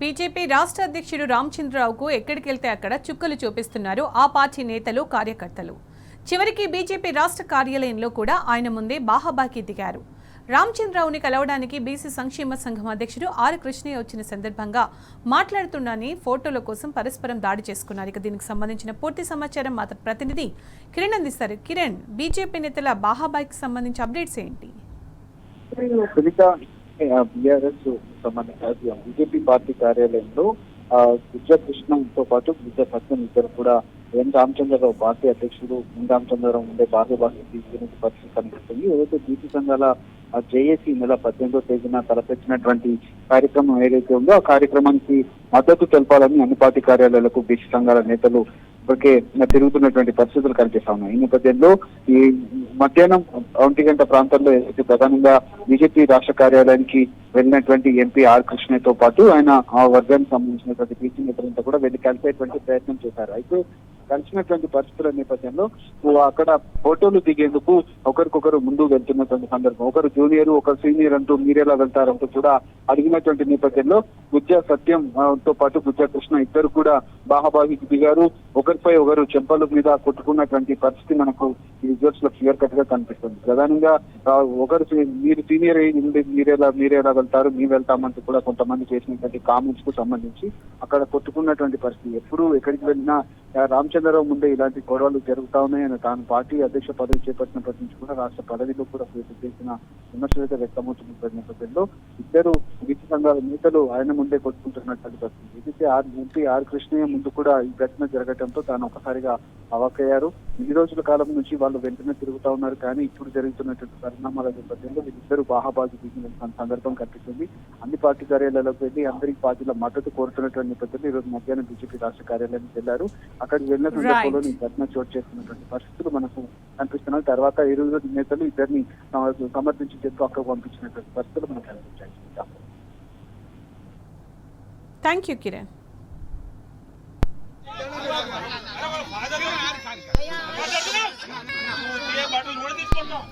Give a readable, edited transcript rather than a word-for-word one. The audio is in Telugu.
బీజేపీ రాష్ట్ర అధ్యక్షుడు రామచంద్రరావుకు ఎక్కడికెళ్తే అక్కడ చుక్కలు చూపిస్తున్నారు ఆ పార్టీ నేతలు కార్యకర్తలు. చివరికి బీజేపీ రాష్ట్ర కార్యాలయంలో కూడా ఆయన ముందే బాహాబాకీ దిగారు. రామచంద్రరావుని కలవడానికి బీసీ సంక్షేమ సంఘం అధ్యక్షుడు ఆర్ కృష్ణయ్య వచ్చిన సందర్భంగా మాట్లాడుతుండని ఫోటోల కోసం పరస్పరం దాడి చేసుకున్నారు. ఇక దీనికి సంబంధించిన పూర్తి సమాచారం మా ప్రతినిధి కిరణ్ అందిస్తారు. కిరణ్, బీజేపీ నేతల బాహాబాకీకి సంబంధించి అప్డేట్స్ ఏంటి? బీఆర్ఎస్ సంబంధించిన బీజేపీ పార్టీ కార్యాలయంలో గుజ్జ కృష్ణతో పాటు గుజ్జ సత్యం ఇద్దరు కూడా ఎన్ రామచంద్రరావు పార్టీ అధ్యక్షుడు ఎన్ రామచంద్రరావు ఉండే బాహ్యబాహ్య తీసుకునే పరిస్థితి కనిపిస్తుంది. ఏదైతే బీసీ సంఘాల జేఏసీ నెల 18వ తేదీన తలపెట్టినటువంటి కార్యక్రమం ఏదైతే ఉందో ఆ కార్యక్రమానికి మద్దతు తెలపాలని అన్ని పార్టీ కార్యాలయాలకు బీసీ సంఘాల నేతలు ఇప్పటికే తిరుగుతున్నటువంటి పరిస్థితులు కనిపిస్తా ఉన్నాయి. ఈ నేపథ్యంలో ఈ మధ్యాహ్నం 1 గంట ప్రాంతంలో ఏదైతే ప్రధానంగా బీజేపీ రాష్ట్ర కార్యాలయానికి వెళ్ళినటువంటి ఎంపీ ఆర్ కృష్ణతో పాటు ఆయన ఆ వర్గానికి సంబంధించినటువంటి బీసీ నేతలంతా కూడా వెళ్ళి కలిపేటువంటి ప్రయత్నం చేశారు. అయితే కలిసినటువంటి పరిస్థితుల నేపథ్యంలో అక్కడ ఫోటోలు దిగేందుకు ఒకరికొకరు ముందు వెళ్తున్నటువంటి సందర్భం, ఒకరు జూనియర్ ఒకరు సీనియర్ అంటూ మీరెలా వెళ్తారంటూ కూడా అడిగినటువంటి నేపథ్యంలో గుజ్జ సత్యం తో పాటు గుజ్జ కృష్ణ ఇద్దరు కూడా బాహాబాహికి దిగారు. ఒకరిపై ఒకరు చెంపల మీద కొట్టుకున్నటువంటి పరిస్థితి మనకు ఈ విజువల్స్ లో క్లియర్ కట్ గా కనిపిస్తుంది. ప్రధానంగా ఒకరు మీరు సీనియర్ అయ్యి మీరేలా వెళ్తారు మేము వెళ్తామంటూ కూడా కొంతమంది చేసినటువంటి కామెంట్స్ కు సంబంధించి అక్కడ కొట్టుకున్నటువంటి పరిస్థితి. ఎప్పుడు ఎక్కడికి వెళ్ళినా రామచంద్రరావు ముందే ఇలాంటి గొడవలు జరుగుతా ఉన్నాయని తాను పార్టీ అధ్యక్ష పదవి చేపట్టినప్పటి నుంచి కూడా రాష్ట్ర పదవిలో కూడా చేసిన విమర్శలు అయితే వ్యక్తమవుతున్న నేపథ్యంలో ఇద్దరు బీసీ సంఘాల నేతలు ఆయన ముందే కొట్టుకుంటున్నటువంటి పరిస్థితి. ఇది ఎంపీ ఆర్ కృష్ణయ్య ముందు కూడా ఈ ఘటన జరగడంతో తాను ఒకసారిగా అవాక్కయ్యారు. ఇన్ని రోజుల కాలం నుంచి వాళ్ళు వెంటనే తిరుగుతా ఉన్నారు, కానీ ఇప్పుడు జరుగుతున్నటువంటి పరిణామాల నేపథ్యంలో వీళ్ళిద్దరు బాహాబాజీ దిగిన సందర్భం కనిపిస్తుంది. అన్ని పార్టీ కార్యాలయాలకు వెళ్ళి అందరికీ పార్టీల మద్దతు కోరుతున్నటువంటి నేపథ్యంలో ఈ రోజు మధ్యాహ్నం బీజేపీ రాష్ట్ర కార్యాలయానికి వెళ్లారు. అక్కడికి వెళ్ళిన సందర్భంలో ఈ ఘటన చోటు చేసుకున్నటువంటి పరిస్థితులు మనకు కనిపిస్తున్నాయి. తర్వాత ఇరువురు నేతలు ఇద్దరిని సమర్థించి చెప్పి అక్కడికి పంపించినటువంటి పరిస్థితులు మనకు కనిపించాయి. Thank you Kiran. బాటలు కూడా తీసుకుంటాం.